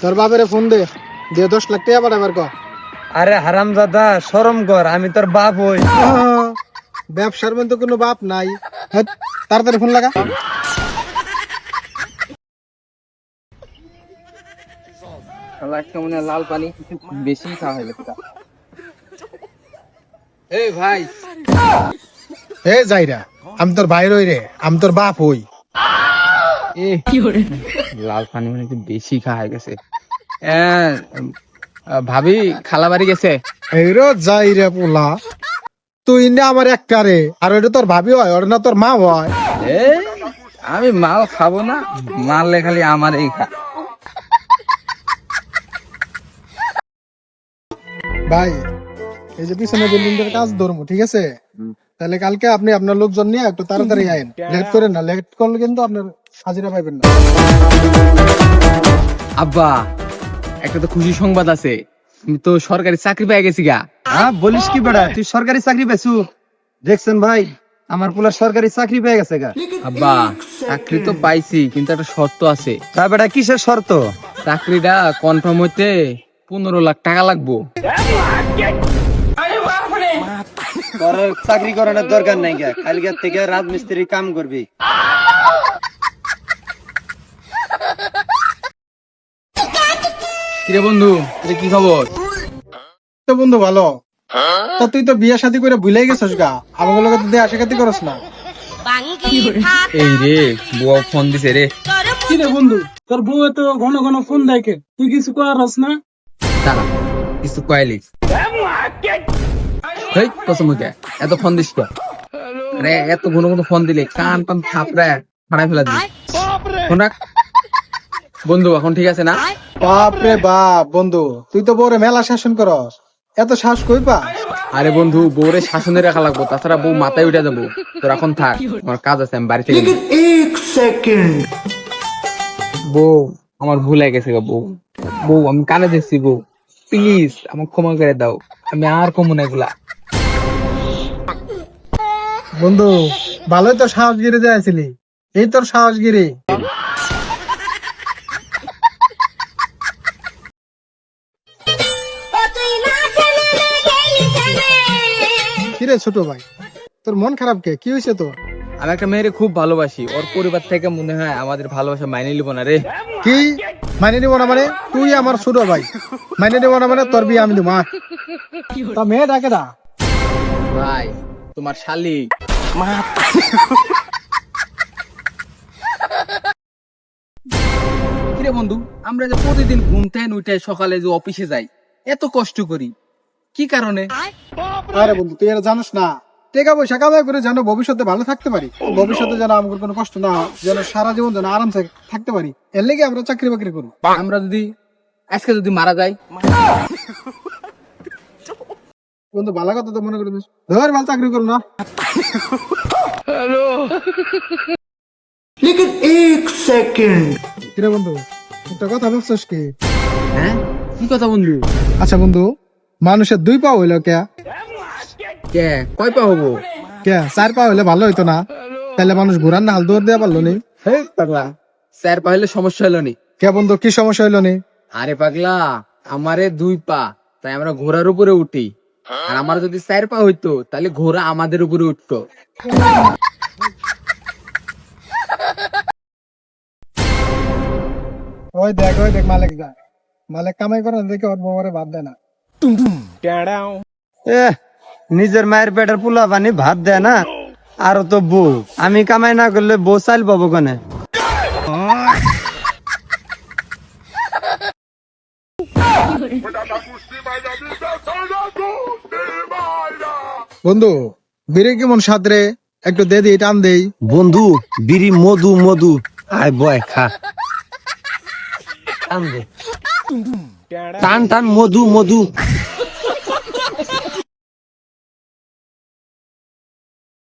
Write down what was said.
তোর বাপেরে ফোন দে 10 লাখ টাকা পাঠাবার ক। আরে হারামজাদা শরম কর, আমি তোর বাপ হই। ব্যবসার মধ্যে কোনো বাপ নাই। হেৎ, তাড়াতাড়ি ফোন লাগা। লাল পানি বেশি খাওয়া হয়ে গেছে। এই ভাই, এ যাইরা, আমি তোর ভাই রই রে, আমি তোর বাপ হই। লাল পানি মানে একটু বেশি খাওয়া হয়ে গেছে। ভাবি খালা বাড়ি গেছে। এই রো যাই রে পোলা, তুই না আমার একটা রে, আর ওটা তোর ভাবি হয়, ওটা না তোর মা হয়। আমি মাল খাবো না, মারলে খালি আমার এই খা। ভাই, এই যে পিছনে বিল্ডিংটার কাজ ধরবো, ঠিক আছে? তাহলে কালকে আপনি আপনার লোকজন নিয়ে একটু তাড়াতাড়ি আইন, লেট করেন না, লেট করলে কিন্তু আপনার হাজিরা পাইবেন না। আব্বা, একটা তো খুশি সংবাদ আছে, আমি তো সরকারি চাকরি পেয়ে গেছি গা। হ্যাঁ, বলিস কি বেড়া, তুই সরকারি চাকরি পেছু? দেখছেন ভাই, আমার পোলা সরকারি চাকরি পেয়ে গেছে গা। আব্বা, চাকরি তো পাইছি, কিন্তু একটা শর্ত আছে। তা বেড়া কিসের শর্ত? চাকরিটা কনফার্ম হইতে 15 লাখ টাকা লাগবো। তোর চাকরি করানোর দরকার নাই গা, কালকের থেকে রাজমিস্ত্রি কাম করবি। কিরে বন্ধু, এটা কি খবর? তো বন্ধু ভালো, তা তুই তো বিয়ে শাদী করে ভুলেই গেছিস গা, আমাকে লোক দিয়ে আশাকাতি করস না। এই রে, বউ ফোন দিছে রে। কি রে বন্ধু, তোর বউ তো ঘন ঘন ফোন দেখে, তুই কিছু করাস না? দাঁড়া, কিছু কয়ালিস। হেই, কসম মুখে এত ফোন দিস তো? আরে এত ঘন ঘন ফোন দিলে কান পান থাপড়ে ফাড়াই ফেলা দিবি। ফোন রাখ। বন্ধু এখন ঠিক আছে না? বাপ রে বাপ বন্ধু, তুই তো বউরে মেলা শাসন করস, এত শ্বাস কই পা? আরে বন্ধু, বউরে শাসনে রাখা লাগবো, তাছাড়া বউ মাথায় উঠে যাবো। তোর এখন থাক, আমার কাজ আছে, আমি বাড়ি থেকে গেলাম। বউ, আমার ভুল হয়ে গেছে গো বউ। বউ, আমি কানে দেখছি বউ, প্লিজ আমার ক্ষমা করে দাও, আমি আর কমু না এগুলা। বন্ধু ভালোই তো সাহসগিরি দিয়েছিলি, এই তোর সাহসগিরি। কিরে ছোট ভাই, তোর মন খারাপ কে? কি হয়েছে তোর? আমি একটা মেয়েরে খুব ভালোবাসি, ওর পরিবার থেকে মনে হয় আমাদের ভালোবাসা মাইনে নিব না রে। কি মাইনে নিব না মানে? তুই আমার ছোট ভাই, মাইনে নিব না মানে তোর বিয়ে আমি দেবো। তা মেয়ে ডাকে না ভাই, তোমার শালি। কিরে বন্ধু, আমরা যে প্রতিদিন ঘুমতে উঠে সকালে যে অফিসে যাই, এত কষ্ট করি, কি কারণে? আরে বন্ধু তুই এটা জানিস না, টাকা পয়সা কামাই করে যেন ভবিষ্যতে ভালো থাকতে পারি, ভবিষ্যতে যেন আমাদের কোনো কষ্ট না হয়, যেন সারা জীবন যেন আরামসে থাকতে পারি, এর লেগে আমরা চাকরি বাকরি করবো। আমরা যদি আজকে যদি মারা যাই? বন্ধু ভালো কথা তো মনে করে দিস, ধর ভালো চাকরি করো না। কিরে বন্ধু, একটা কথা ভাবছিস কি? হ্যাঁ, কি কথা বন্ধু? আচ্ছা বন্ধু, মানুষের 2 পা হইলো কে? কে কয় পা হবো? কে 4 পা হইলে ভালো হইতো না? তাহলে মানুষ ঘোরার না হাল দৌড় দেওয়া পারলো নি? হেই পাগলা, 4 পা হইলে সমস্যা হলো নি? কে বন্ধু কি সমস্যা হইলো নি? আরে পাগলা, আমারে 2 পা, তাই আমরা ঘোড়ার উপরে উঠি। আর আমার যদি 4 পা হইতো, তাহলে ঘোড়া আমাদের উপরে উঠতো। ওই দেখ মালিক যায়, মালিক কামাই করে না দেখে ওর বউরে ভাত দেয় না। নিজের মায়ের পেটের পোলা পানি ভাত দেয় না, আর তো বউ, আমি কামাই না করলে বউ চাইল পাবো কেনে? বন্ধু বিড়ি কেমন স্বাদ রে, একটু দে দি, টান দেই। বন্ধু বিড়ি মধু মধু, আয় বয় খা। টান দে, টান টান মধু মধু।